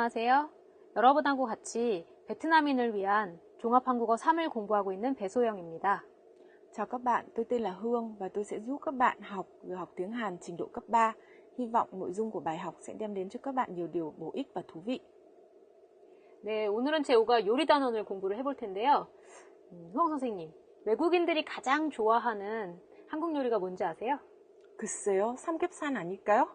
안녕하세요. 여러분하고 같이 베트남인을 위한 종합한국어 3을 공부하고 있는 배소영입니다. Chào các bạn, tôi tên là Hương và tôi sẽ giúp các bạn vừa học tiếng Hàn trình độ cấp 3. Hy vọng nội dung của bài học sẽ đem đến cho các bạn nhiều điều bổ ích và thú vị. 네, 오늘은 재우가 요리 단원을 공부를 해볼 텐데요. 후영 선생님, 외국인들이 가장 좋아하는 한국 요리가 뭔지 아세요? 글쎄요, 삼겹살 아닐까요?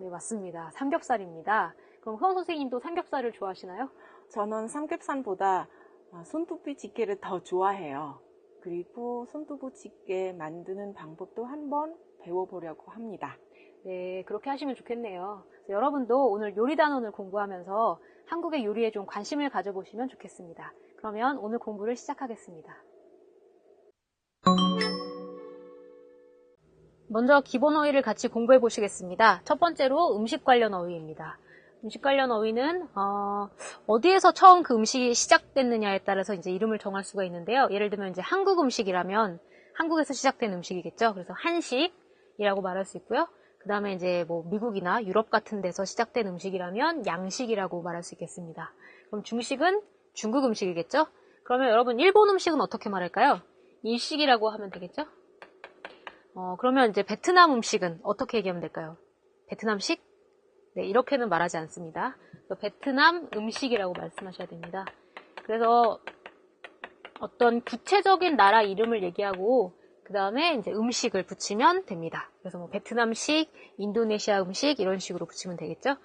네, 맞습니다. 삼겹살입니다. 그럼 후영 선생님도 삼겹살을 좋아하시나요? 저는 삼겹살보다 손두부찌개를 더 좋아해요. 그리고 손두부찌개 만드는 방법도 한번 배워보려고 합니다. 네, 그렇게 하시면 좋겠네요. 여러분도 오늘 요리 단원을 공부하면서 한국의 요리에 좀 관심을 가져보시면 좋겠습니다. 그러면 오늘 공부를 시작하겠습니다. 먼저 기본 어휘를 같이 공부해 보시겠습니다. 첫 번째로 음식 관련 어휘입니다. 음식 관련 어휘는 어디에서 처음 그 음식이 시작됐느냐에 따라서 이제 이름을 정할 수가 있는데요. 예를 들면 이제 한국 음식이라면 한국에서 시작된 음식이겠죠. 그래서 한식이라고 말할 수 있고요. 그 다음에 이제 뭐 미국이나 유럽 같은 데서 시작된 음식이라면 양식이라고 말할 수 있겠습니다. 그럼 중식은 중국 음식이겠죠. 그러면 여러분 일본 음식은 어떻게 말할까요? 일식이라고 하면 되겠죠. 그러면 이제 베트남 음식은 어떻게 얘기하면 될까요? 베트남식? 네, 이렇게는 말하지 않습니다. 베트남 음식이라고 말씀하셔야 됩니다. 그래서 어떤 구체적인 나라 이름을 얘기하고 그 다음에 이제 음식을 붙이면 됩니다. 그래서 뭐 베트남식, 인도네시아 음식 이런 식으로 붙이면 되겠죠.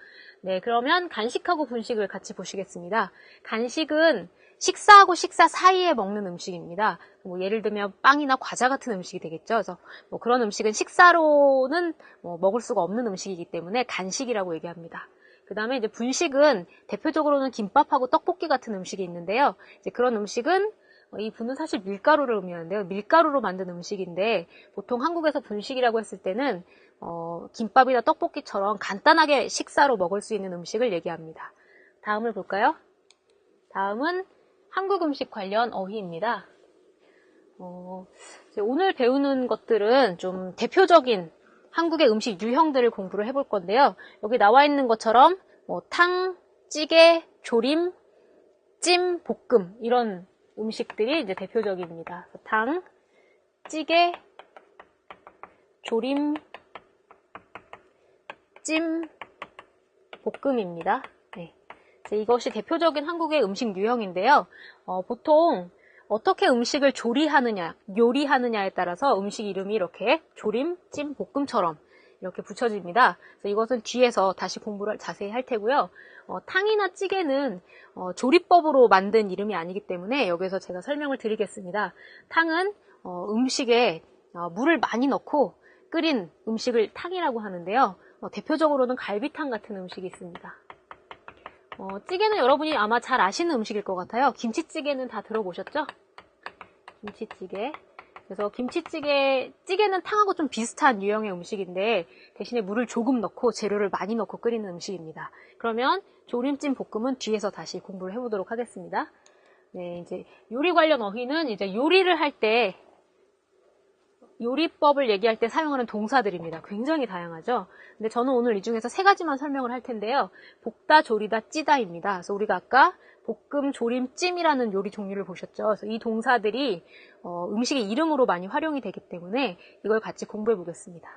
네, 그러면 간식하고 분식을 같이 보시겠습니다. 간식은 식사하고 식사 사이에 먹는 음식입니다. 뭐 예를 들면 빵이나 과자 같은 음식이 되겠죠. 그래서 뭐 그런 음식은 식사로는 먹을 수가 없는 음식이기 때문에 간식이라고 얘기합니다. 그 다음에 이제 분식은 대표적으로는 김밥하고 떡볶이 같은 음식이 있는데요. 이제 그런 음식은 이 분은 사실 밀가루를 의미하는데요. 밀가루로 만든 음식인데 보통 한국에서 분식이라고 했을 때는 김밥이나 떡볶이처럼 간단하게 식사로 먹을 수 있는 음식을 얘기합니다. 다음을 볼까요? 다음은 한국 음식 관련 어휘입니다. 오늘 배우는 것들은 좀 대표적인 한국의 음식 유형들을 공부를 해볼 건데요. 여기 나와 있는 것처럼 탕, 찌개, 조림, 찜, 볶음 이런 음식들이 이제 대표적입니다. 탕, 찌개, 조림, 찜, 볶음입니다. 네. 이것이 대표적인 한국의 음식 유형인데요. 보통 어떻게 음식을 요리하느냐에 따라서 음식 이름이 이렇게 조림, 찜, 볶음처럼 이렇게 붙여집니다. 그래서 이것은 뒤에서 다시 공부를 자세히 할 테고요. 탕이나 찌개는 조리법으로 만든 이름이 아니기 때문에 여기서 제가 설명을 드리겠습니다. 탕은 음식에 물을 많이 넣고 끓인 음식을 탕이라고 하는데요. 대표적으로는 갈비탕 같은 음식이 있습니다. 찌개는 여러분이 아마 잘 아시는 음식일 것 같아요. 김치찌개는 다 들어보셨죠? 김치찌개. 그래서 찌개는 탕하고 좀 비슷한 유형의 음식인데 대신에 물을 조금 넣고 재료를 많이 넣고 끓이는 음식입니다. 그러면 조림찜 볶음은 뒤에서 다시 공부를 해보도록 하겠습니다. 네, 이제 요리 관련 어휘는 이제 요리를 할 때 요리법을 얘기할 때 사용하는 동사들입니다. 굉장히 다양하죠. 근데 저는 오늘 이 중에서 3가지만 설명을 할 텐데요. 볶다, 조리다, 찌다입니다. 그래서 우리가 아까 볶음, 조림, 찜이라는 요리 종류를 보셨죠. 그래서 이 동사들이 음식의 이름으로 많이 활용이 되기 때문에 이걸 같이 공부해 보겠습니다.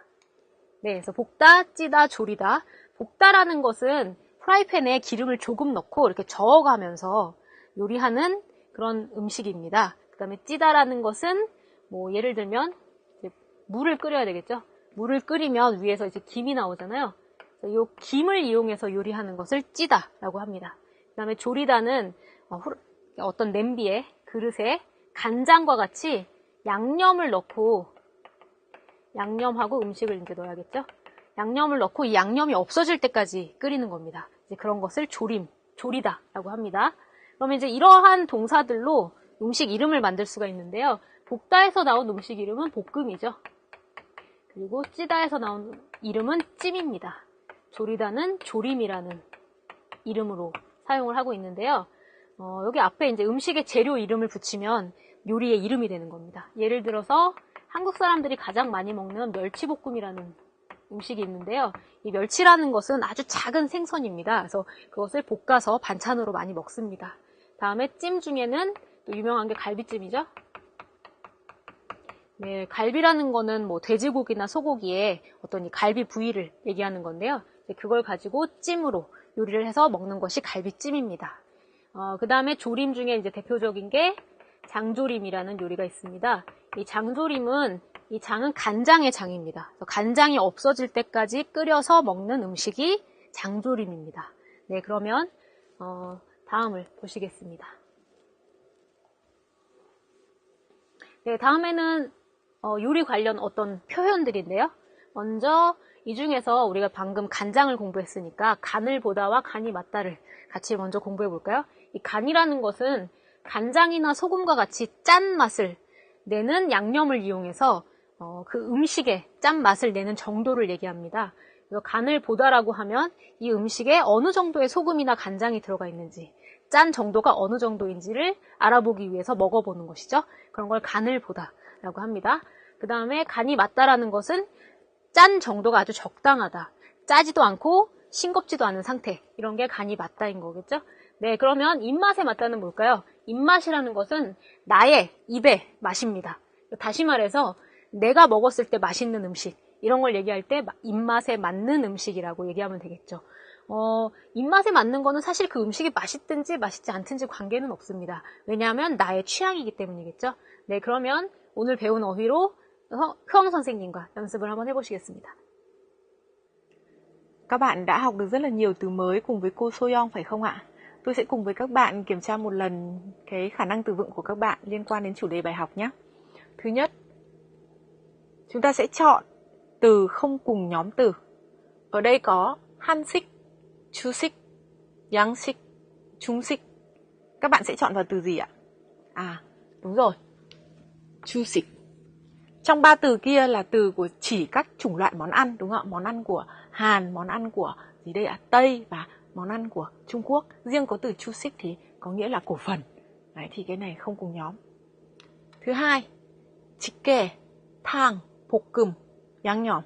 네, 그래서 볶다, 찌다, 조리다. 볶다라는 것은 프라이팬에 기름을 조금 넣고 이렇게 저어가면서 요리하는 그런 음식입니다. 그 다음에 찌다라는 것은 뭐 예를 들면 물을 끓여야 되겠죠. 물을 끓이면 위에서 이제 김이 나오잖아요. 이 김을 이용해서 요리하는 것을 찌다라고 합니다. 그 다음에 조리다는 어떤 냄비에 그릇에 간장과 같이 양념을 넣고 양념하고 음식을 이제 넣어야겠죠. 양념을 넣고 이 양념이 없어질 때까지 끓이는 겁니다. 이제 그런 것을 조리다라고 합니다. 그러면 이제 이러한 동사들로 음식 이름을 만들 수가 있는데요. 볶다에서 나온 음식 이름은 볶음이죠. 그리고 찌다에서 나온 이름은 찜입니다. 조리다는 조림이라는 이름으로 사용을 하고 있는데요. 여기 앞에 이제 음식의 재료 이름을 붙이면 요리의 이름이 되는 겁니다. 예를 들어서 한국 사람들이 가장 많이 먹는 멸치볶음이라는 음식이 있는데요. 이 멸치라는 것은 아주 작은 생선입니다. 그래서 그것을 볶아서 반찬으로 많이 먹습니다. 다음에 찜 중에는 또 유명한 게 갈비찜이죠. 네, 갈비라는 거는 뭐 돼지고기나 소고기의 어떤 이 갈비 부위를 얘기하는 건데요. 그걸 가지고 찜으로 요리를 해서 먹는 것이 갈비찜입니다. 그 다음에 조림 중에 이제 대표적인 게 장조림이라는 요리가 있습니다. 이 장조림은 이 장은 간장의 장입니다. 간장이 없어질 때까지 끓여서 먹는 음식이 장조림입니다. 네, 그러면 다음을 보시겠습니다. 네, 다음에는 요리 관련 어떤 표현들인데요. 먼저 이 중에서 우리가 방금 간장을 공부했으니까 간을 보다와 간이 맞다를 같이 먼저 공부해 볼까요? 이 간이라는 것은 간장이나 소금과 같이 짠 맛을 내는 양념을 이용해서 그 음식의 짠 맛을 내는 정도를 얘기합니다. 그래서 간을 보다라고 하면 이 음식에 어느 정도의 소금이나 간장이 들어가 있는지, 짠 정도가 어느 정도인지를 알아보기 위해서 먹어보는 것이죠. 그런 걸 간을 보다라고 합니다. 그 다음에 간이 맞다라는 것은 짠 정도가 아주 적당하다. 짜지도 않고 싱겁지도 않은 상태. 이런 게 간이 맞다인 거겠죠? 네, 그러면 입맛에 맞다는 뭘까요? 입맛이라는 것은 나의 입의 맛입니다. 다시 말해서 내가 먹었을 때 맛있는 음식, 이런 걸 얘기할 때 입맛에 맞는 음식이라고 얘기하면 되겠죠. 입맛에 맞는 거는 사실 그 음식이 맛있든지 맛있지 않든지 관계는 없습니다. 왜냐하면 나의 취향이기 때문이겠죠. 네, 그러면 오늘 배운 어휘로 효영 선생님과 연습을 한번 해보시겠습니다. Các bạn đã học được rất là nhiều từ mới cùng với cô Soyoung phải không ạ? Tôi sẽ cùng với các bạn kiểm tra một lần cái khả năng từ vựng của các bạn liên quan đến chủ đề bài học nhé. Thứ nhất, chúng ta sẽ chọn từ không cùng nhóm từ. Ở đây có 한식, 주식, 양식, 중식. Các bạn sẽ chọn vào từ gì ạ? À, đúng rồi. 주식. Trong 3 từ kia là từ của chỉ các chủng loại món ăn, đúng không ạ? Món ăn của Hàn, món ăn của gì đây ạ? Tây và món ăn của Trung Quốc. Riêng có từ chushik thì có nghĩa là cổ phần. Đấy, thì cái này không cùng nhóm. Thứ hai, 직게, 탕, 볶음, 양념.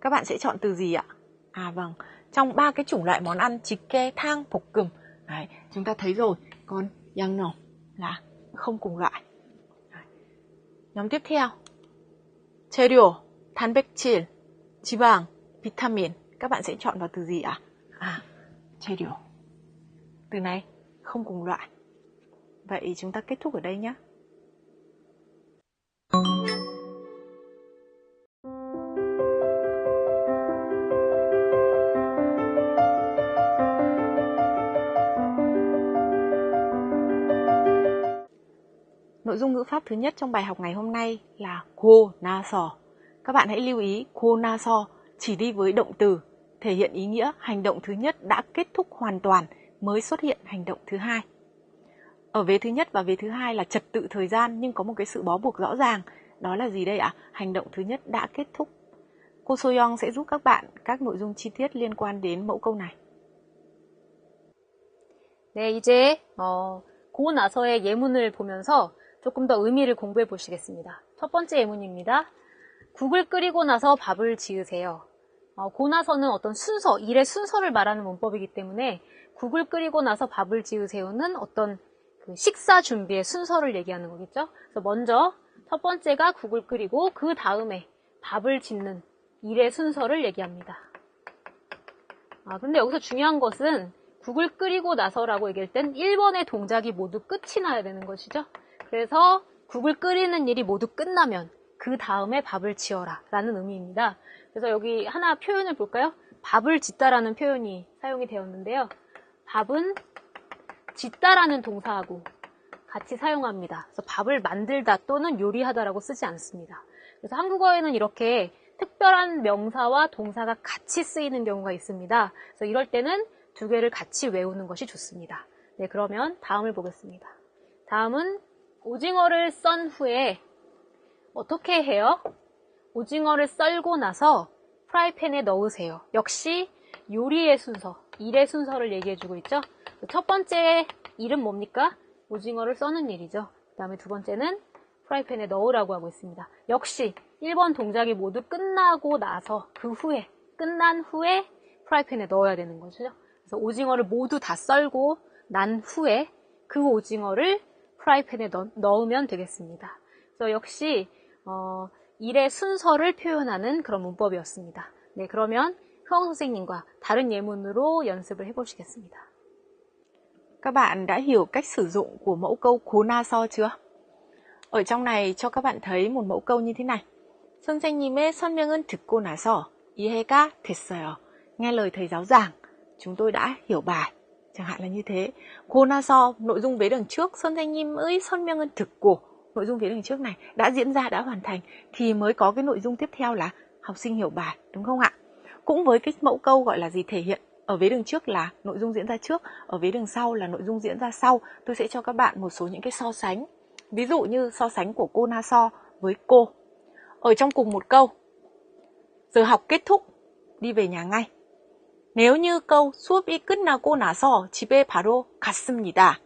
Các bạn sẽ chọn từ gì ạ? À vâng, trong 3 cái chủng loại món ăn 직게, 탕, 볶음. Đấy, chúng ta thấy rồi, còn 양념 là không cùng loại. Đấy. Nhóm tiếp theo, 재료, 단백질, 지방, 비타민. Các bạn sẽ chọn vào từ gì ạ? À, 재료. Từ này không cùng loại. Vậy chúng ta kết thúc ở đây nhé. Nội dung ngữ pháp thứ nhất trong bài học ngày hôm nay là 고 나서. Các bạn hãy lưu ý 고 나서 chỉ đi với động từ, thể hiện ý nghĩa hành động thứ nhất đã kết thúc hoàn toàn mới xuất hiện hành động thứ hai. Ở vế thứ nhất và vế thứ hai là trật tự thời gian nhưng có một cái sự bó buộc rõ ràng. Đó là gì đây ạ? Hành động thứ nhất đã kết thúc. Cô Soyoung sẽ giúp các bạn các nội dung chi tiết liên quan đến mẫu câu này. 네, 이제 고 나서의 예문을 보면서 조금 더 의미를 공부해 보시겠습니다. 첫 번째 예문입니다. 국을 끓이고 나서 밥을 지으세요. 고 나서는 어떤 순서, 일의 순서를 말하는 문법이기 때문에 국을 끓이고 나서 밥을 지으세요는 어떤 그 식사 준비의 순서를 얘기하는 거겠죠. 그래서 먼저 첫 번째가 국을 끓이고 그 다음에 밥을 짓는 일의 순서를 얘기합니다. 근데 여기서 중요한 것은 국을 끓이고 나서라고 얘기할 땐 1번의 동작이 모두 끝이 나야 되는 것이죠. 그래서 국을 끓이는 일이 모두 끝나면 그 다음에 밥을 지어라 라는 의미입니다. 그래서 여기 하나 표현을 볼까요? 밥을 짓다라는 표현이 사용이 되었는데요. 밥은 짓다라는 동사하고 같이 사용합니다. 그래서 밥을 만들다 또는 요리하다라고 쓰지 않습니다. 그래서 한국어에는 이렇게 특별한 명사와 동사가 같이 쓰이는 경우가 있습니다. 그래서 이럴 때는 두 개를 같이 외우는 것이 좋습니다. 네, 그러면 다음을 보겠습니다. 다음은 오징어를 썬 후에 어떻게 해요? 오징어를 썰고 나서 프라이팬에 넣으세요. 역시 요리의 순서, 일의 순서를 얘기해주고 있죠. 첫 번째 일은 뭡니까? 오징어를 써는 일이죠. 그 다음에 두 번째는 프라이팬에 넣으라고 하고 있습니다. 역시 1번 동작이 모두 끝나고 나서 그 후에 끝난 후에 프라이팬에 넣어야 되는 거죠. 그래서 오징어를 모두 다 썰고 난 후에 그 오징어를 프라이팬에 넣으면 되겠습니다. 그래서 역시 일의 순서를 표현하는 그런 문법이었습니다. 네, 그러면 효영 선생님과 다른 예문으로 연습을 해보시겠습니다. Các bạn đã hiểu cách sử dụng của mẫu câu cố na so chưa? Ở trong này cho các bạn thấy một mẫu câu như thế này. 선생님의 설명은 듣고 나서 이해가 됐어요. Nghe lời thầy giáo giảng, chúng tôi đã hiểu bài. Chẳng hạn là như thế. cố na so, nội dung vế đằng trước, 선생님의 설명은 듣고, nội dung vế đằng trước này đã diễn ra, đã hoàn thành, thì mới có cái nội dung tiếp theo là học sinh hiểu bài, đúng không ạ? Cũng với cái mẫu câu gọi là gì, thể hiện ở vế đằng trước là nội dung diễn ra trước, ở vế đằng sau là nội dung diễn ra sau. Tôi sẽ cho các bạn một số những cái so sánh. Ví dụ như so sánh của cô Na So với cô. Ở trong cùng một câu, giờ học kết thúc, đi về nhà ngay. Nếu như câu 수업이 끝나고 나서 집에 바로 갔습니다.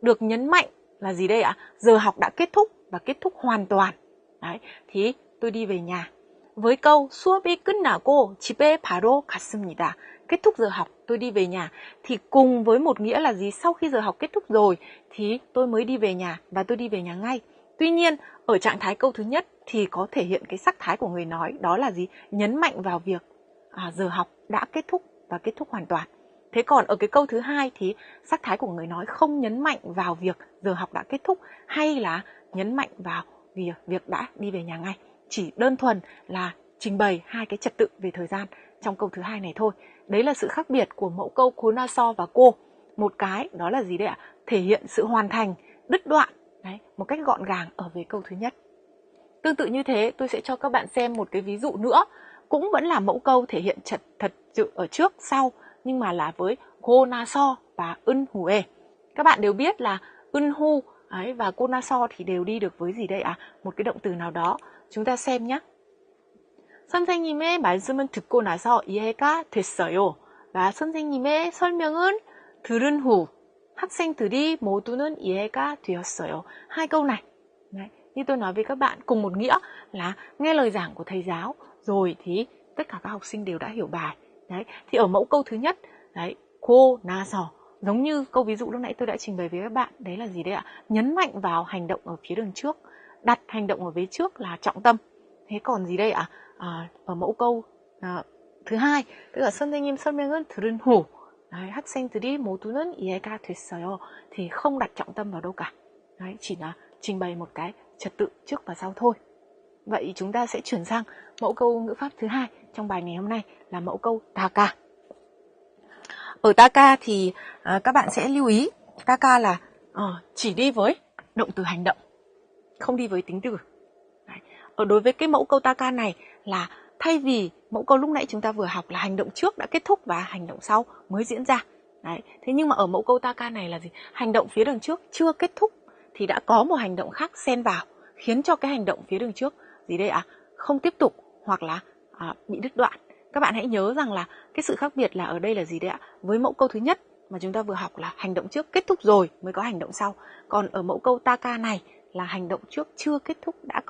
Được nhấn mạnh là gì đây ạ? Giờ học đã kết thúc và kết thúc hoàn toàn. Đấy, thì tôi đi về nhà. Với câu 수업이 끝나고 집에 바로 갔습니다. Kết thúc giờ học, tôi đi về nhà. Thì cùng với một nghĩa là gì? Sau khi giờ học kết thúc rồi thì tôi mới đi về nhà và tôi đi về nhà ngay. Tuy nhiên, ở trạng thái câu thứ nhất thì có thể hiện cái sắc thái của người nói. Đó là gì? Nhấn mạnh vào việc giờ học đã kết thúc và kết thúc hoàn toàn. Thế còn ở cái câu thứ hai thì sắc thái của người nói không nhấn mạnh vào việc giờ học đã kết thúc hay là nhấn mạnh vào việc đã đi về nhà ngay. Chỉ đơn thuần là trình bày hai cái trật tự về thời gian trong câu thứ hai này thôi. Đấy là sự khác biệt của mẫu câu cố na so và cô. Một cái đó là gì đấy ạ? Thể hiện sự hoàn thành, đứt đoạn đấy, một cách gọn gàng ở về câu thứ nhất. Tương tự như thế, tôi sẽ cho các bạn xem một cái ví dụ nữa. Cũng vẫn là mẫu câu thể hiện thật sự ở trước, sau, nhưng mà là với cô na so và ân hue. Các bạn đều biết là ân hu và cô na so thì đều đi được với gì đây ạ? Một cái động từ nào đó. Chúng ta xem nhé. 선생님의 말씀은 듣고 나서 이해가 됐어요. và 선생님의 설명은 들은 후 학생들이 모두는 이해가 되었어요. Hai câu này, đấy, như tôi nói với các bạn, cùng một nghĩa là nghe lời giảng của thầy giáo rồi thì tất cả các học sinh đều đã hiểu bài. Đấy, thì ở mẫu câu thứ nhất, đấy, cô na so, giống như câu ví dụ lúc nãy tôi đã trình bày với các bạn, đấy là gì đấy ạ? Nhấn mạnh vào hành động ở phía đường trước, đặt hành động ở vế trước là trọng tâm. Thế còn gì đây ạ? Ở mẫu câu thứ hai, tức là 선생님 설명은 들은 후 학생들이 모두는 이해가 됐어요. Thì không đặt trọng tâm vào đâu cả. Đấy, chỉ là trình bày một cái trật tự trước và sau thôi. Vậy chúng ta sẽ chuyển sang mẫu câu ngữ pháp thứ hai trong bài ngày hôm nay là mẫu câu taka. Ở taka thì các bạn sẽ lưu ý, taka là chỉ đi với động từ hành động, không đi với tính từ. Đấy. Ở đối với cái mẫu câu taka này là thay vì mẫu câu lúc nãy chúng ta vừa học là hành động trước đã kết thúc và hành động sau mới diễn ra. Đấy. Thế nhưng mà ở mẫu câu taka này là gì? Hành động phía đằng trước chưa kết thúc thì đã có một hành động khác xen vào, khiến cho cái hành động phía đằng trước gì đây ạ? Không tiếp tục hoặc là bị đứt đoạn. Các bạn hãy nhớ rằng là cái sự khác biệt là ở đây là gì đấy ạ? Với mẫu câu thứ nhất mà chúng ta vừa học là hành động trước kết thúc rồi mới có hành động sau. Còn ở mẫu câu taka này là hành động trước chưa kết thúc đã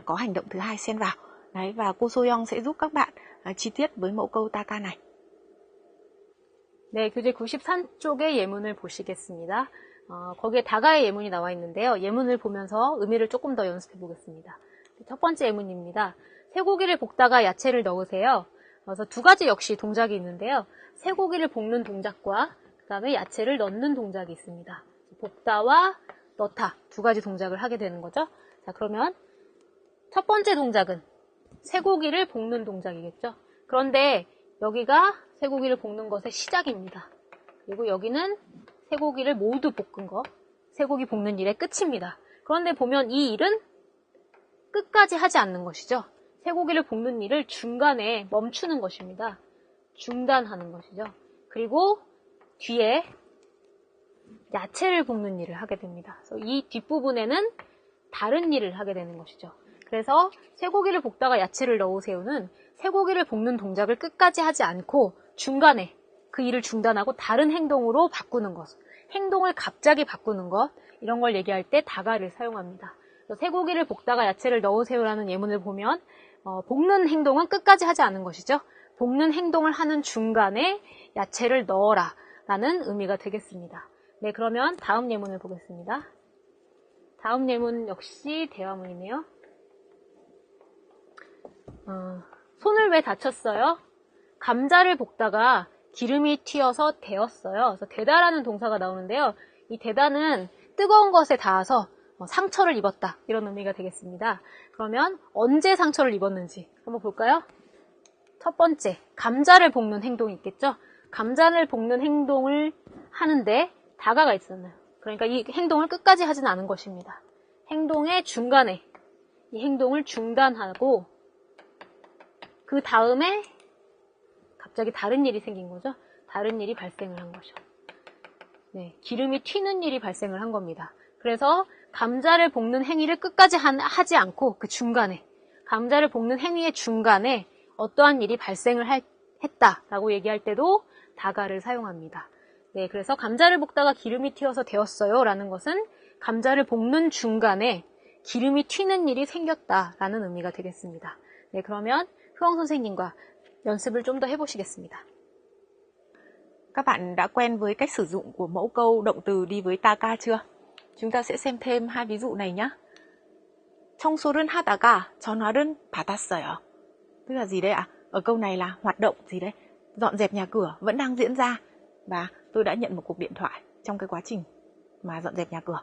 có hành động thứ hai xen vào. Đấy, và cô Soyoung sẽ giúp các bạn chi tiết với mẫu câu taka này. 네, 교재 93쪽의 예문을 보시겠습니다. 거기에 다가의 예문이 나와 있는데요. 예문을 보면서 의미를 조금 더 연습해 보겠습니다. 첫 번째 예문입니다. 쇠고기를 볶다가 야채를 넣으세요. 그래서 두 가지 역시 동작이 있는데요. 쇠고기를 볶는 동작과 그 다음에 야채를 넣는 동작이 있습니다. 볶다와 넣다 두 가지 동작을 하게 되는 거죠. 자, 그러면 첫 번째 동작은 쇠고기를 볶는 동작이겠죠. 그런데 여기가 쇠고기를 볶는 것의 시작입니다. 그리고 여기는 쇠고기를 모두 볶은 것, 쇠고기 볶는 일의 끝입니다. 그런데 보면 이 일은 끝까지 하지 않는 것이죠. 쇠고기를 볶는 일을 중간에 멈추는 것입니다. 중단하는 것이죠. 그리고 뒤에 야채를 볶는 일을 하게 됩니다. 그래서 이 뒷부분에는 다른 일을 하게 되는 것이죠. 그래서 쇠고기를 볶다가 야채를 넣으세요는 쇠고기를 볶는 동작을 끝까지 하지 않고 중간에 그 일을 중단하고 다른 행동으로 바꾸는 것, 행동을 갑자기 바꾸는 것, 이런 걸 얘기할 때 다가를 사용합니다. 쇠고기를 볶다가 야채를 넣으세요라는 예문을 보면 볶는 행동은 끝까지 하지 않은 것이죠. 볶는 행동을 하는 중간에 야채를 넣어라 라는 의미가 되겠습니다. 네, 그러면 다음 예문을 보겠습니다. 다음 예문 역시 대화문이네요. 손을 왜 다쳤어요? 감자를 볶다가 기름이 튀어서 데었어요. 그래서 데다라는 동사가 나오는데요. 이 데다는 뜨거운 것에 닿아서 상처를 입었다 이런 의미가 되겠습니다. 그러면 언제 상처를 입었는지 한번 볼까요? 첫 번째, 감자를 볶는 행동이 있겠죠? 감자를 볶는 행동을 하는데 다가가 있었나요? 그러니까 이 행동을 끝까지 하진 않은 것입니다. 행동의 중간에 이 행동을 중단하고 그 다음에 갑자기 다른 일이 생긴 거죠. 다른 일이 발생을 한 거죠. 네, 기름이 튀는 일이 발생을 한 겁니다. 그래서 감자를 볶는 행위를 끝까지 하지 않고 그 중간에, 감자를 볶는 행위의 중간에 어떠한 일이 발생을 했다라고 얘기할 때도 다가를 사용합니다. 네, 그래서 감자를 볶다가 기름이 튀어서 데웠어요 라는 것은 감자를 볶는 중간에 기름이 튀는 일이 생겼다라는 의미가 되겠습니다. 네, 그러면 효영 선생님과 연습을 좀 더 해보시겠습니다. Các bạn đã quen với cách sử dụng của mẫu câu động từ đi với taka chưa? Chúng ta sẽ xem thêm hai ví dụ này nhé. 청소를 하다가 전화를 받았어요. Tức là gì đây ạ? Ở câu này là hoạt động gì đấy? Dọn dẹp nhà cửa vẫn đang diễn ra và tôi đã nhận một cuộc điện thoại trong cái quá trình mà dọn dẹp nhà cửa.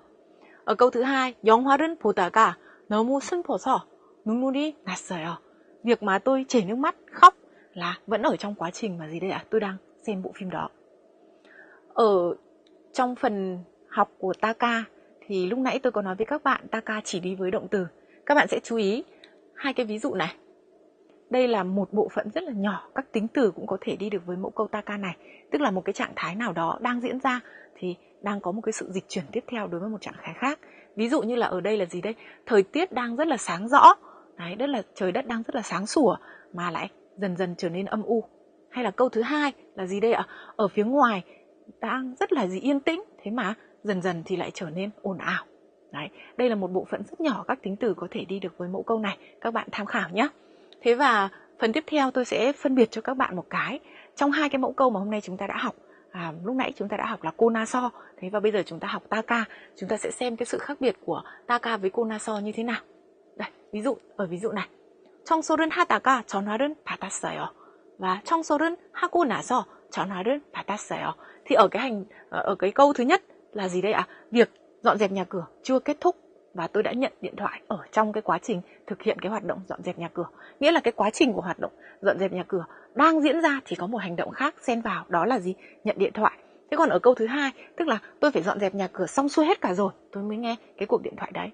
Ở câu thứ hai, 영화를 보다가 너무 슬퍼서 눈물이 났어요. Việc mà tôi chảy nước mắt khóc là vẫn ở trong quá trình mà gì đây ạ? Tôi đang xem bộ phim đó. Ở trong phần học của Taka thì lúc nãy tôi có nói với các bạn Taka chỉ đi với động từ. Các bạn sẽ chú ý hai cái ví dụ này. Đây là một bộ phận rất là nhỏ, các tính từ cũng có thể đi được với mẫu câu Taka này. Tức là một cái trạng thái nào đó đang diễn ra thì đang có một cái sự dịch chuyển tiếp theo đối với một trạng thái khác. Ví dụ như là ở đây là gì đây? Thời tiết đang rất là sáng rõ. Đấy, đất là trời đất đang rất là sáng sủa mà lại dần dần trở nên âm u. Hay là câu thứ hai là gì đây ạ? Ở phía ngoài đang rất là gì yên tĩnh, thế mà dần dần thì lại trở nên ồn ào. Đấy, đây là một bộ phận rất nhỏ các tính từ có thể đi được với mẫu câu này. Các bạn tham khảo nhé. Thế và phần tiếp theo tôi sẽ phân biệt cho các bạn một cái. Trong hai cái mẫu câu mà hôm nay chúng ta đã học, lúc nãy chúng ta đã học là konaso, thế và bây giờ chúng ta học taka. Chúng ta sẽ xem cái sự khác biệt của taka với konaso như thế nào. Đây, ví dụ, ở ví dụ này. 청소를 하다가 전화를 받았어요. Và 청소를 하고 나서 전화를 받았어요. Thì ở cái câu thứ nhất là gì đây ạ? Việc dọn dẹp nhà cửa chưa kết thúc và tôi đã nhận điện thoại ở trong cái quá trình thực hiện cái hoạt động dọn dẹp nhà cửa. Nghĩa là cái quá trình của hoạt động dọn dẹp nhà cửa đang diễn ra thì có một hành động khác xen vào, đó là gì? Nhận điện thoại. Thế còn ở câu thứ hai, tức là tôi phải dọn dẹp nhà cửa xong xuôi hết cả rồi, tôi mới nghe cái cuộc điện thoại đấy.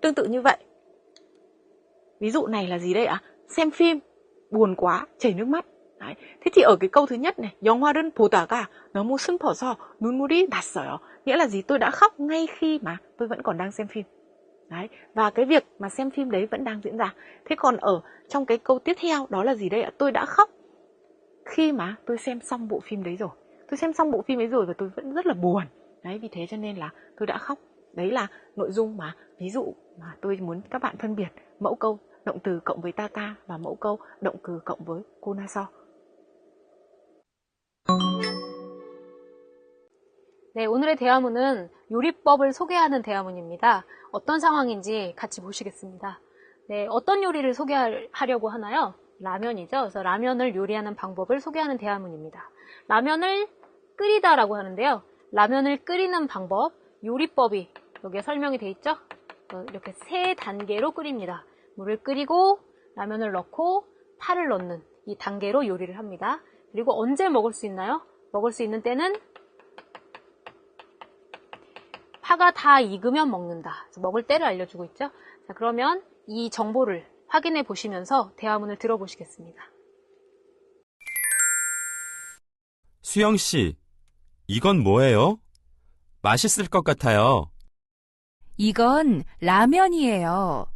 Tương tự như vậy. Ví dụ này là gì đây ạ? Xem phim, buồn quá, chảy nước mắt. Đấy. Thế thì ở cái câu thứ nhất này, 영화를 보다가 너무 슬퍼서 눈물이 났어요. Nghĩa là gì? Tôi đã khóc ngay khi mà tôi vẫn còn đang xem phim. Đấy. Và cái việc mà xem phim đấy vẫn đang diễn ra. Thế còn ở trong cái câu tiếp theo đó là gì đây ạ? Tôi đã khóc khi mà tôi xem xong bộ phim đấy rồi. Tôi xem xong bộ phim ấy rồi và tôi vẫn rất là buồn. Đấy, vì thế cho nên là tôi đã khóc. Đấy là nội dung mà ví dụ mà tôi muốn các bạn phân biệt mẫu câu động từ cộng với taka và mẫu câu động từ cộng với konaso. 네, 오늘의 대화문은 요리법을 소개하는 대화문입니다. 어떤 상황인지 같이 보시겠습니다. 네, 어떤 요리를 소개하려고 하나요? 라면이죠. 그래서 라면을 요리하는 방법을 소개하는 대화문입니다. 라면을 끓이다라고 하는데요. 라면을 끓이는 방법, 요리법이 여기에 설명이 되어 있죠? 이렇게 3단계로 끓입니다. 물을 끓이고 라면을 넣고 파를 넣는 이 단계로 요리를 합니다. 그리고 언제 먹을 수 있나요? 먹을 수 있는 때는 파가 다 익으면 먹는다. 그래서 먹을 때를 알려주고 있죠. 자, 그러면 이 정보를 확인해 보시면서 대화문을 들어보시겠습니다. 수영 씨, 이건 뭐예요? 맛있을 것 같아요. 이건 라면이에요.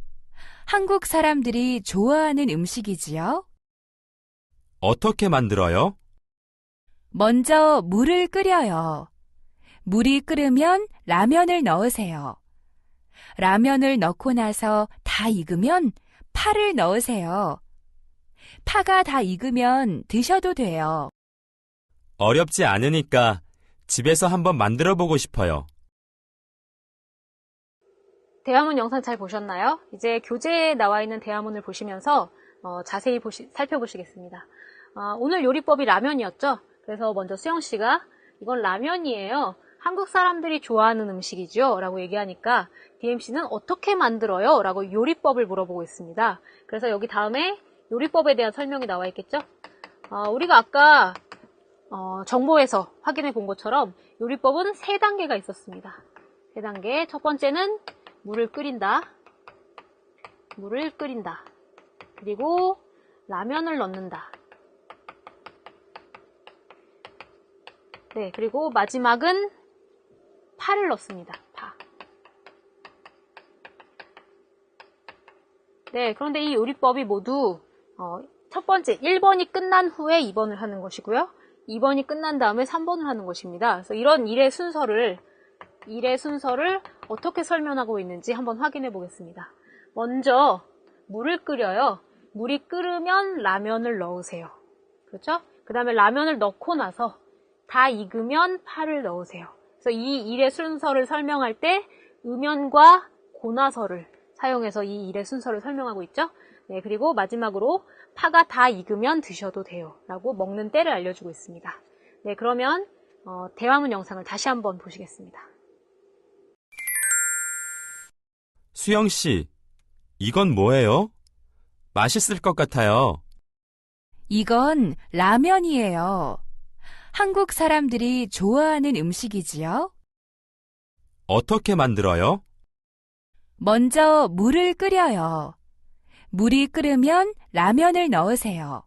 한국 사람들이 좋아하는 음식이지요. 어떻게 만들어요? 먼저 물을 끓여요. 물이 끓으면 라면을 넣으세요. 라면을 넣고 나서 다 익으면 파를 넣으세요. 파가 다 익으면 드셔도 돼요. 어렵지 않으니까 집에서 한번 만들어 보고 싶어요. 대화문 영상 잘 보셨나요? 이제 교재에 나와 있는 대화문을 보시면서 자세히 살펴보시겠습니다. 오늘 요리법이 라면이었죠? 그래서 먼저 수영 씨가 이건 라면이에요. 한국 사람들이 좋아하는 음식이죠? 라고 얘기하니까 DMC는 어떻게 만들어요? 라고 요리법을 물어보고 있습니다. 그래서 여기 다음에 요리법에 대한 설명이 나와 있겠죠? 우리가 아까 정보에서 확인해 본 것처럼 요리법은 3단계가 있었습니다. 3단계. 첫 번째는 물을 끓인다. 그리고 라면을 넣는다. 네, 그리고 마지막은 파를 넣습니다. 파. 네, 그런데 이 요리법이 모두 첫 번째 1번이 끝난 후에 2번을 하는 것이고요. 2번이 끝난 다음에 3번을 하는 것입니다. 그래서 이런 일의 순서를 어떻게 설명하고 있는지 한번 확인해 보겠습니다. 먼저 물을 끓여요. 물이 끓으면 라면을 넣으세요. 그렇죠? 그 다음에 라면을 넣고 나서 다 익으면 파를 넣으세요. 그래서 이 일의 순서를 설명할 때 음연과 고나서를 사용해서 이 일의 순서를 설명하고 있죠. 네, 그리고 마지막으로 파가 다 익으면 드셔도 돼요. 라고 먹는 때를 알려주고 있습니다. 네, 그러면 대화문 영상을 다시 한번 보시겠습니다. 수영 씨, 이건 뭐예요? 맛있을 것 같아요. 이건 라면이에요. 한국 사람들이 좋아하는 음식이지요. 어떻게 만들어요? 먼저 물을 끓여요. 물이 끓으면 라면을 넣으세요.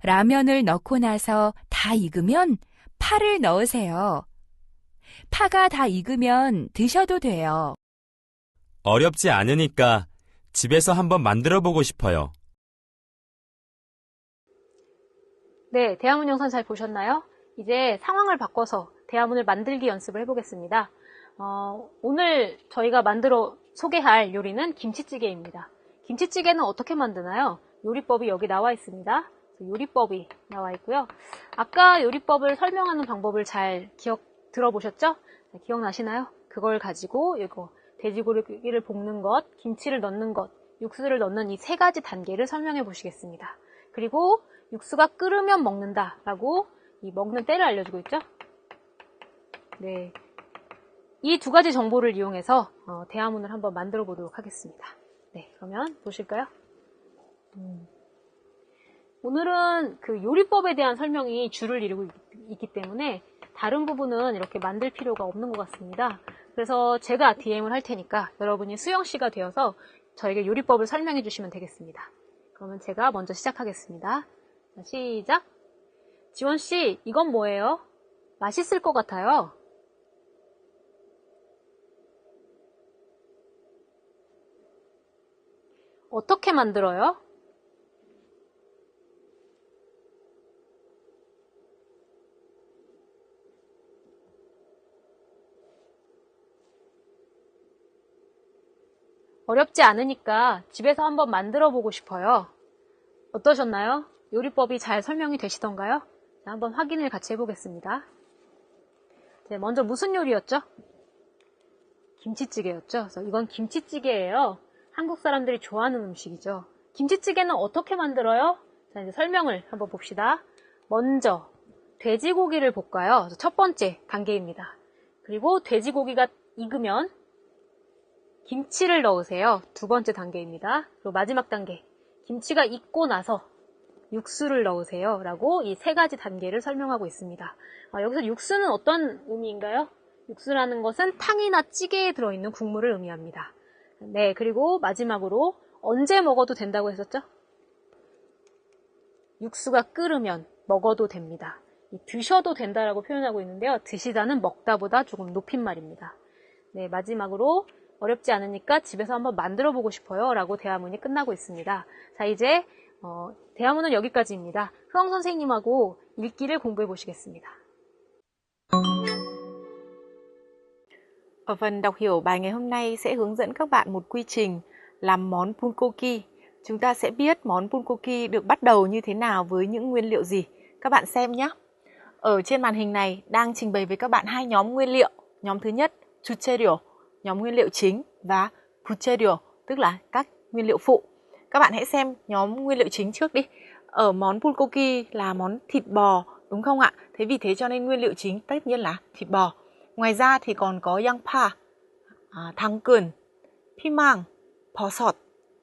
라면을 넣고 나서 다 익으면 파를 넣으세요. 파가 다 익으면 드셔도 돼요. 어렵지 않으니까 집에서 한번 만들어 보고 싶어요. 네, 대화문 영상 잘 보셨나요? 이제 상황을 바꿔서 대화문을 만들기 연습을 해보겠습니다. 오늘 저희가 소개할 요리는 김치찌개입니다. 김치찌개는 어떻게 만드나요? 요리법이 여기 나와 있습니다. 요리법이 나와 있고요. 아까 요리법을 설명하는 방법을 잘 들어보셨죠? 기억나시나요? 그걸 가지고 이거 돼지고기를 볶는 것, 김치를 넣는 것, 육수를 넣는 이 3가지 단계를 설명해 보시겠습니다. 그리고 육수가 끓으면 먹는다 라고 이 먹는 때를 알려주고 있죠? 네, 이 2가지 정보를 이용해서 대화문을 한번 만들어 보도록 하겠습니다. 네, 그러면 보실까요? 오늘은 그 요리법에 대한 설명이 주를 이루고 있기 때문에 다른 부분은 이렇게 만들 필요가 없는 것 같습니다. 그래서 제가 DM을 할 테니까 여러분이 수영 씨가 되어서 저에게 요리법을 설명해 주시면 되겠습니다. 그러면 제가 먼저 시작하겠습니다. 자, 시작! 지원 씨, 이건 뭐예요? 맛있을 것 같아요. 어떻게 만들어요? 어렵지 않으니까 집에서 한번 만들어 보고 싶어요. 어떠셨나요? 요리법이 잘 설명이 되시던가요? 자, 한번 확인을 같이 해보겠습니다. 네, 먼저 무슨 요리였죠? 김치찌개였죠. 그래서 이건 김치찌개예요. 한국 사람들이 좋아하는 음식이죠. 김치찌개는 어떻게 만들어요? 자, 이제 설명을 한번 봅시다. 먼저 돼지고기를 볶아요. 그래서 첫 번째 단계입니다. 그리고 돼지고기가 익으면 김치를 넣으세요. 2번째 단계입니다. 그리고 마지막 단계, 김치가 익고 나서 육수를 넣으세요. 라고 이 3가지 단계를 설명하고 있습니다. 여기서 육수는 어떤 의미인가요? 육수라는 것은 탕이나 찌개에 들어있는 국물을 의미합니다. 네, 그리고 마지막으로 언제 먹어도 된다고 했었죠? 육수가 끓으면 먹어도 됩니다. 드셔도 된다라고 표현하고 있는데요. 드시다는 먹다보다 조금 높인 말입니다. 네, 마지막으로 어렵지 않으니까 집에서 한번 만들어 보고 싶어요 라고 대화문이 끝나고 있습니다. 자, 이제 대화문은 여기까지입니다. 흐엉 선생님하고 읽기를 공부해 보시겠습니다. Ở phần đọc hiểu bài ngày hôm nay sẽ hướng dẫn các bạn một quy trình làm món bulgogi chúng ta sẽ biết món bulgogi được bắt đầu như thế nào với những nguyên liệu gì. Các bạn xem nhé. Ở trên màn hình này đang trình bày với các bạn hai nhóm nguyên liệu. Nhóm thứ nhất, 주재료, nhóm nguyên liệu chính, và 부재료, tức là các nguyên liệu phụ. Các bạn hãy xem nhóm nguyên liệu chính trước đi. Ở món bulgogi là món thịt bò, đúng không ạ? Thế vì thế cho nên nguyên liệu chính tất nhiên là thịt bò. Ngoài ra thì còn có 양파, 당근, 피망, 버섯,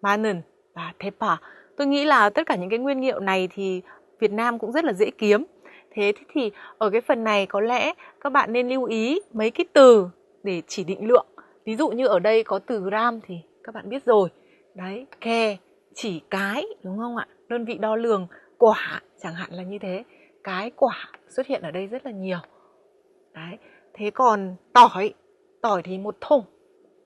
마늘 và 대파. Tôi nghĩ là tất cả những cái nguyên liệu này thì Việt Nam cũng rất là dễ kiếm. Thế thì ở cái phần này có lẽ các bạn nên lưu ý mấy cái từ để chỉ định lượng. Ví dụ như ở đây có từ gram thì các bạn biết rồi. Đấy, kè, chỉ cái, đúng không ạ? Đơn vị đo lường, quả chẳng hạn là như thế. Cái, quả xuất hiện ở đây rất là nhiều. Đấy, thế còn tỏi thì một thùng.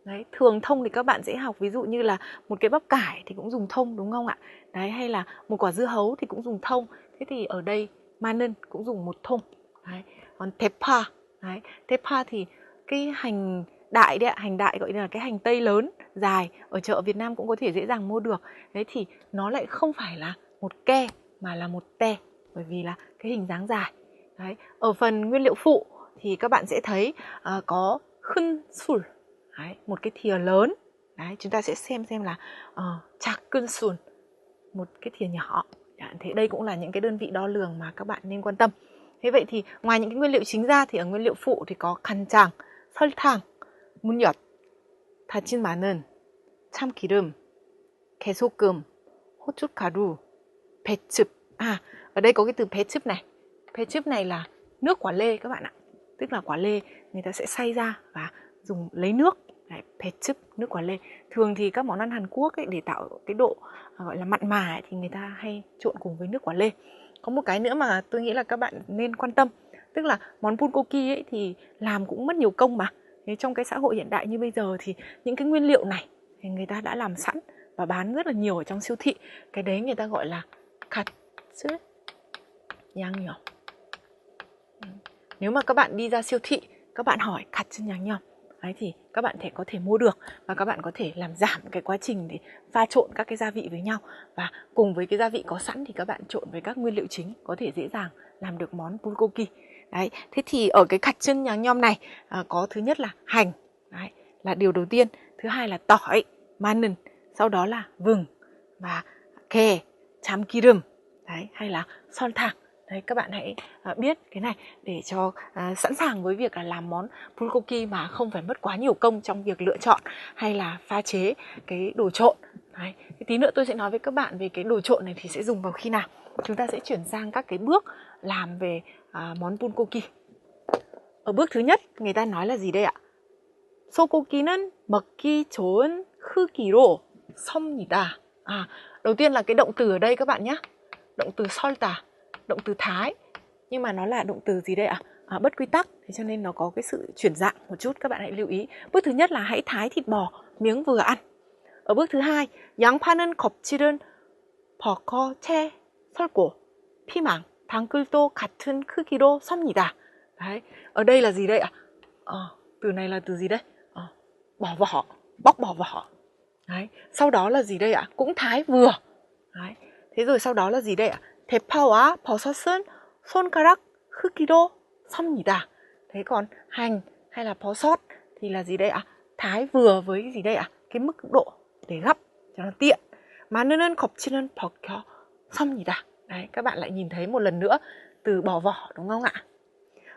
Đấy, thường thông thì các bạn sẽ học ví dụ như là một cái bắp cải thì cũng dùng thông, đúng không ạ? Đấy, hay là một quả dưa hấu thì cũng dùng thông. Thế thì ở đây manen cũng dùng một thùng. Đấy, còn tepa, đấy, tepa thì cái hành đại đấy ạ, hành đại gọi là cái hành tây lớn dài, ở chợ Việt Nam cũng có thể dễ dàng mua được. Đấy thì nó lại không phải là một ke mà là một te, bởi vì là cái hình dáng dài. Đấy, ở phần nguyên liệu phụ thì các bạn sẽ thấy có khân sul, một cái thìa lớn. Đấy, chúng ta sẽ xem là 작은 sul, một cái thìa nhỏ. Thế đây cũng là những cái đơn vị đo lường mà các bạn nên quan tâm. Thế vậy thì ngoài những cái nguyên liệu chính ra thì ở nguyên liệu phụ thì có 간장, 설탕, 문엿, 다진 마늘, 참기름, 개소금, 고춧가루, 배즙. Ở đây có cái từ 배즙 này. 배즙 này là nước quả lê các bạn ạ. Tức là quả lê người ta sẽ xay ra và dùng lấy nước. Đấy, 배즙, nước quả lê. Thường thì các món ăn Hàn Quốc ấy, để tạo cái độ gọi là mặn mà ấy, thì người ta hay trộn cùng với nước quả lê. Có một cái nữa mà tôi nghĩ là các bạn nên quan tâm, tức là món bulgogi ấy thì làm cũng mất nhiều công mà. Thế trong cái xã hội hiện đại như bây giờ thì những cái nguyên liệu này thì người ta đã làm sẵn và bán rất là nhiều ở trong siêu thị. Cái đấy người ta gọi là 같이 양념. Nếu mà các bạn đi ra siêu thị, các bạn hỏi 같이 양념, đấy thì các bạn có thể mua được và các bạn có thể làm giảm cái quá trình để pha trộn các cái gia vị với nhau, và cùng với cái gia vị có sẵn thì các bạn trộn với các nguyên liệu chính có thể dễ dàng làm được món bulgogi. Đấy, thế thì ở cái 같이 양념 này có thứ nhất là hành, đấy, là điều đầu tiên. Thứ hai là tỏi, ma늘, sau đó là vừng và kè, 참기름, đấy, hay là 설탕. Đấy, các bạn hãy biết cái này để cho sẵn sàng với việc là làm món bulgogi mà không phải mất quá nhiều công trong việc lựa chọn hay là pha chế cái đồ trộn. Đấy, tí nữa tôi sẽ nói với các bạn về cái đồ trộn này thì sẽ dùng vào khi nào. Chúng ta sẽ chuyển sang các cái bước làm về món bulgogi. Ở bước thứ nhất người ta nói là gì đây ạ? 소고기는 먹기 좋은 크기로 섭니다. Đầu tiên là cái động từ ở đây các bạn nhé. Động từ 설다, động từ thái. Nhưng mà nó là động từ gì đây ạ? Bất quy tắc, thế cho nên nó có cái sự chuyển dạng một chút, các bạn hãy lưu ý. Bước thứ nhất là hãy thái thịt bò miếng vừa ăn. Ở bước thứ hai, 양파는 껍질은 벗고 채 썰고 피망, 당근도 같은 크기로 섭니다. Đấy, ở đây là gì đây ạ? Từ này là từ gì đây? Bỏ vỏ, bóc bỏ vỏ. Đấy, sau đó là gì đây ạ? Cũng thái vừa. Đấy, thế rồi sau đó là gì đây ạ? 대파와 버섯은 손가락 크기로 섭니다. Thế còn hành hay là 버섯 thì là gì đây ạ? Thái vừa với gì đây ạ? Cái mức độ để gắp cho nó tiện. 마늘은 껍질은 벗겨 섭니다. Đấy, các bạn lại nhìn thấy một lần nữa từ bỏ vỏ, đúng không ạ?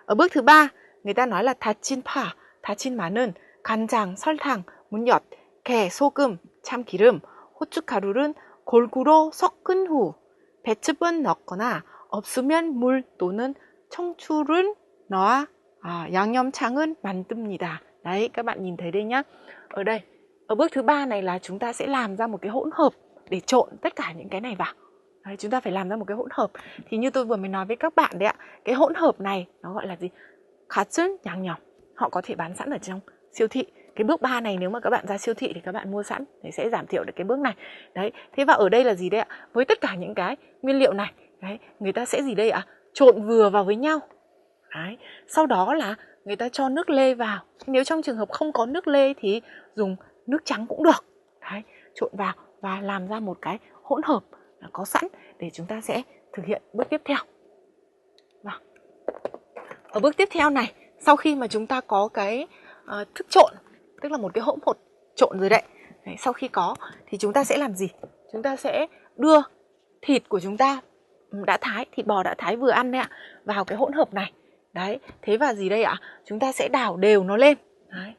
Ở bước thứ ba, người ta nói là 다진 파, 다진 마늘, 간장, 설탕, 문엿, 게, 소금, 참기름, 고춧가루는 골고루 섞은 후 배즙은 넣거나 없으면 물 또는 청주를 넣어 양념장은 만듭니다. Đấy, các bạn nhìn thấy đây nhá. Ở đây, ở bước thứ ba này là chúng ta sẽ làm ra một cái hỗn hợp để trộn tất cả những cái này vào. Đấy, chúng ta phải làm ra một cái hỗn hợp. Thì như tôi vừa mới nói với các bạn đấy ạ, cái hỗn hợp này nó gọi là gì? 같은 양념. Họ có thể bán sẵn ở trong siêu thị. Cái bước 3 này nếu mà các bạn ra siêu thị thì các bạn mua sẵn để sẽ giảm thiểu được cái bước này. Đấy, thế và ở đây là gì đây ạ? Với tất cả những cái nguyên liệu này, đấy, người ta sẽ gì đây ạ? Trộn vừa vào với nhau. Đấy, sau đó là người ta cho nước lê vào. Nếu trong trường hợp không có nước lê thì dùng nước trắng cũng được. Đấy, trộn vào và làm ra một cái hỗn hợp có sẵn để chúng ta sẽ thực hiện bước tiếp theo. Vâng. Ở bước tiếp theo này, sau khi mà chúng ta có cái thức trộn, tức là một cái hỗn hợp trộn rồi đấy. Đấy, sau khi có thì chúng ta sẽ làm gì? Chúng ta sẽ đưa thịt của chúng ta đã thái, thịt bò đã thái vừa ăn đấy ạ, vào cái hỗn hợp này. Đấy, thế và gì đây ạ? Chúng ta sẽ đảo đều nó lên. Đấy.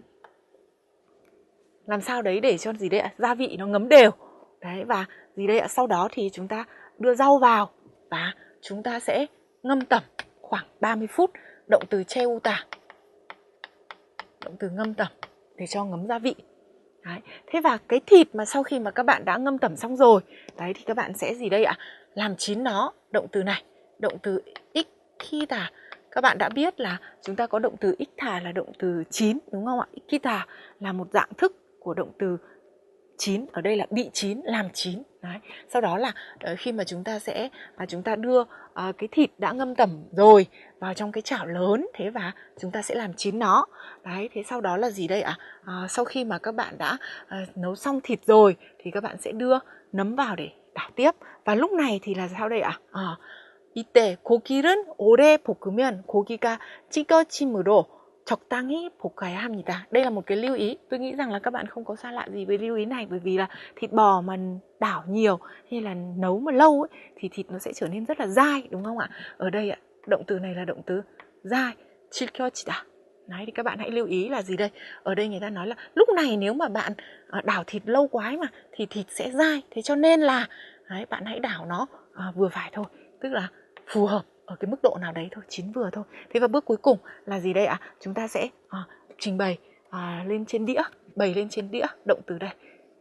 Làm sao đấy để cho gì đây ạ? Gia vị nó ngấm đều. Đấy, và gì đây ạ? Sau đó thì chúng ta đưa rau vào và chúng ta sẽ ngâm tẩm khoảng 30 phút, động từ cheuta. Động từ ngâm tẩm để cho ngấm gia vị. Đấy. Thế và cái thịt mà sau khi mà các bạn đã ngâm tẩm xong rồi, đấy thì các bạn sẽ gì đây ạ? Làm chín nó, động từ này, động từ ikita. Các bạn đã biết là chúng ta có động từ ikta là động từ chín, đúng không ạ? Ikita là một dạng thức của động từ chín, ở đây là bị chín, làm chín. Đấy. Sau đó là khi mà chúng ta đưa cái thịt đã ngâm tẩm rồi vào trong cái chảo lớn, thế và chúng ta sẽ làm chín nó. Đấy, thế sau đó là gì đây ạ? Sau khi mà các bạn đã nấu xong thịt rồi thì các bạn sẽ đưa nấm vào để đảo tiếp. Và lúc này thì là sao đây ạ? 이때 고기를 오래 볶으면 고기가 찌개찜으로 적당히 볶아야 합니다. Đây là một cái lưu ý. Tôi nghĩ rằng là các bạn không có xa lạ gì với lưu ý này, bởi vì là thịt bò mà đảo nhiều hay là nấu mà lâu ấy, thì thịt nó sẽ trở nên rất là dai, đúng không ạ? Ở đây ạ, động từ này là động từ dai, 찌개찌다. Đấy, thì các bạn hãy lưu ý là gì đây? Ở đây người ta nói là lúc này nếu mà bạn đảo thịt lâu quá mà thì thịt sẽ dai. Thế cho nên là đấy, bạn hãy đảo nó vừa phải thôi, tức là phù hợp ở cái mức độ nào đấy thôi, chín vừa thôi. Thế và bước cuối cùng là gì đây ạ? Chúng ta sẽ trình bày lên trên đĩa, bày lên trên đĩa, động từ đây,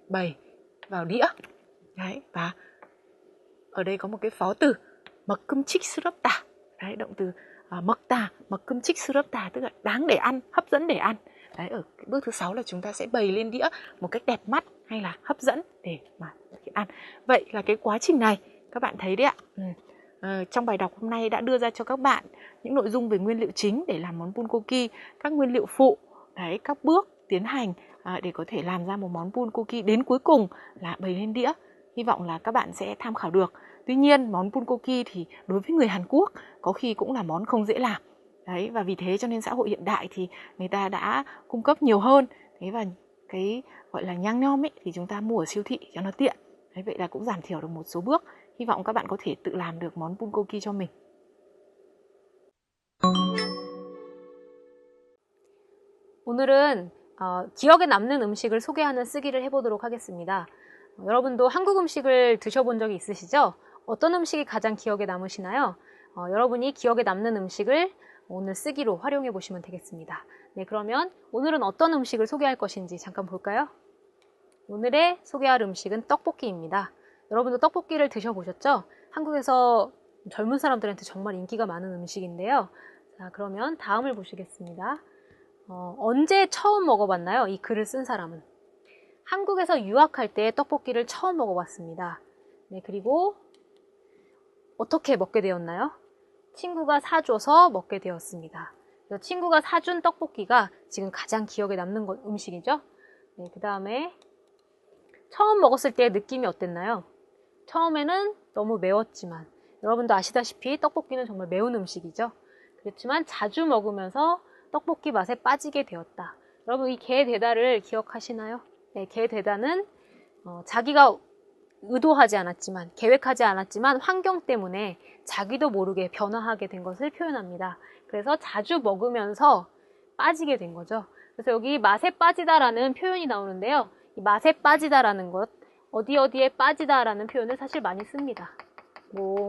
bày vào đĩa. Đấy, và ở đây có một cái phó từ 먹음직스럽다. Đấy, động từ 먹다, 먹음직스럽다, tức là đáng để ăn, hấp dẫn để ăn. Đấy, ở cái bước thứ 6 là chúng ta sẽ bày lên đĩa một cách đẹp mắt hay là hấp dẫn để mà ăn. Vậy là cái quá trình này các bạn thấy đấy ạ. Trong bài đọc hôm nay đã đưa ra cho các bạn những nội dung về nguyên liệu chính để làm món bulgogi, các nguyên liệu phụ, đấy, các bước tiến hành để có thể làm ra một món bulgogi, đến cuối cùng là bày lên đĩa. Hy vọng là các bạn sẽ tham khảo được. Tuy nhiên món bulgogi thì đối với người Hàn Quốc có khi cũng là món không dễ làm. Đấy, và vì thế cho nên xã hội hiện đại thì người ta đã cung cấp nhiều hơn. Thế và cái gọi là nhang nhom ấy thì chúng ta mua ở siêu thị cho nó tiện. Đấy, vậy là cũng giảm thiểu được một số bước. Hy vọng các bạn có thể tự làm được món bulgogi cho mình. 오늘은 기억에 남는 음식을 소개하는 쓰기를 해보도록 하겠습니다. 여러분도 한국 음식을 드셔본 적이 있으시죠? 어떤 음식이 가장 기억에 남으시나요? 여러분이 기억에 남는 음식을 오늘 쓰기로 활용해 보시면 되겠습니다. 네, 그러면 오늘은 어떤 음식을 소개할 것인지 잠깐 볼까요? 오늘의 소개할 음식은 떡볶이입니다. 여러분도 떡볶이를 드셔보셨죠? 한국에서 젊은 사람들한테 정말 인기가 많은 음식인데요. 자, 그러면 다음을 보시겠습니다. 언제 처음 먹어봤나요? 이 글을 쓴 사람은. 한국에서 유학할 때 떡볶이를 처음 먹어봤습니다. 네, 그리고 어떻게 먹게 되었나요? 친구가 사줘서 먹게 되었습니다. 그래서 친구가 사준 떡볶이가 지금 가장 기억에 남는 음식이죠. 네, 그 다음에 처음 먹었을 때의 느낌이 어땠나요? 처음에는 너무 매웠지만, 여러분도 아시다시피 떡볶이는 정말 매운 음식이죠. 그렇지만 자주 먹으면서 떡볶이 맛에 빠지게 되었다. 여러분, 이 게대다를 기억하시나요? 네, 게대다는 자기가 의도하지 않았지만, 계획하지 않았지만 환경 때문에 자기도 모르게 변화하게 된 것을 표현합니다. 그래서 자주 먹으면서 빠지게 된 거죠. 그래서 여기 맛에 빠지다라는 표현이 나오는데요. 이 맛에 빠지다라는 것, 어디에 빠지다라는 표현을 사실 많이 씁니다.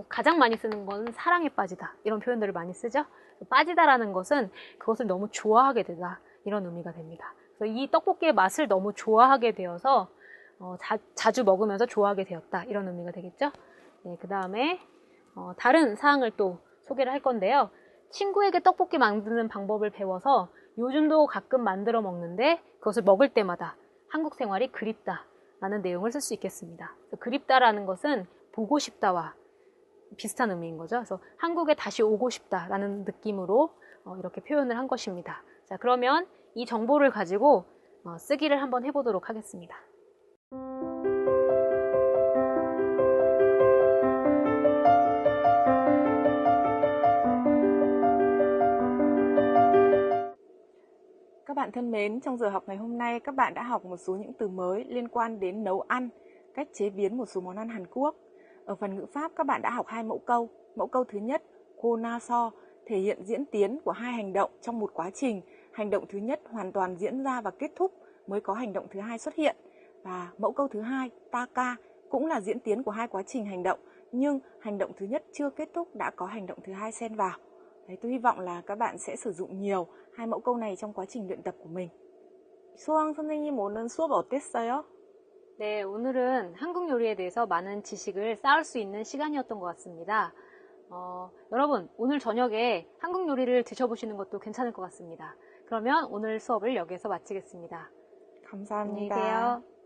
가장 많이 쓰는 건 사랑에 빠지다, 이런 표현들을 많이 쓰죠. 빠지다라는 것은 그것을 너무 좋아하게 되다, 이런 의미가 됩니다. 그래서 이 떡볶이의 맛을 너무 좋아하게 되어서 자주 먹으면서 좋아하게 되었다, 이런 의미가 되겠죠. 네, 그 다음에 다른 사항을 또 소개를 할 건데요. 친구에게 떡볶이 만드는 방법을 배워서 요즘도 가끔 만들어 먹는데 그것을 먹을 때마다 한국 생활이 그립다 라는 내용을 쓸 수 있겠습니다. 그립다라는 것은 보고 싶다와 비슷한 의미인 거죠. 그래서 한국에 다시 오고 싶다라는 느낌으로 이렇게 표현을 한 것입니다. 자, 그러면 이 정보를 가지고 쓰기를 한번 해보도록 하겠습니다. bạn thân mến, trong giờ học ngày hôm nay các bạn đã học một số những từ mới liên quan đến nấu ăn, cách chế biến một số món ăn Hàn Quốc. Ở phần ngữ pháp các bạn đã học 2 mẫu câu. Mẫu câu thứ nhất, 고나서, thể hiện diễn tiến của hai hành động trong một quá trình. Hành động thứ nhất hoàn toàn diễn ra và kết thúc mới có hành động thứ hai xuất hiện. Và mẫu câu thứ hai, taka, cũng là diễn tiến của hai quá trình hành động, nhưng hành động thứ nhất chưa kết thúc đã có hành động thứ hai xen vào. Đấy, tôi hy vọng là các bạn sẽ sử dụng nhiều hai mẫu câu này trong quá trình luyện tập của mình. 수학 선생님 오늘 수업 어땠어요? 네, 오늘은 한국 요리에 대해서 많은 지식을 쌓을 수 있는 시간이었던 것 같습니다. 여러분, 오늘 저녁에 한국 요리를 드셔보시는 것도 괜찮을 것 같습니다. 그러면 오늘 수업을 여기서 마치겠습니다. 안녕히 감사합니다. 계세요.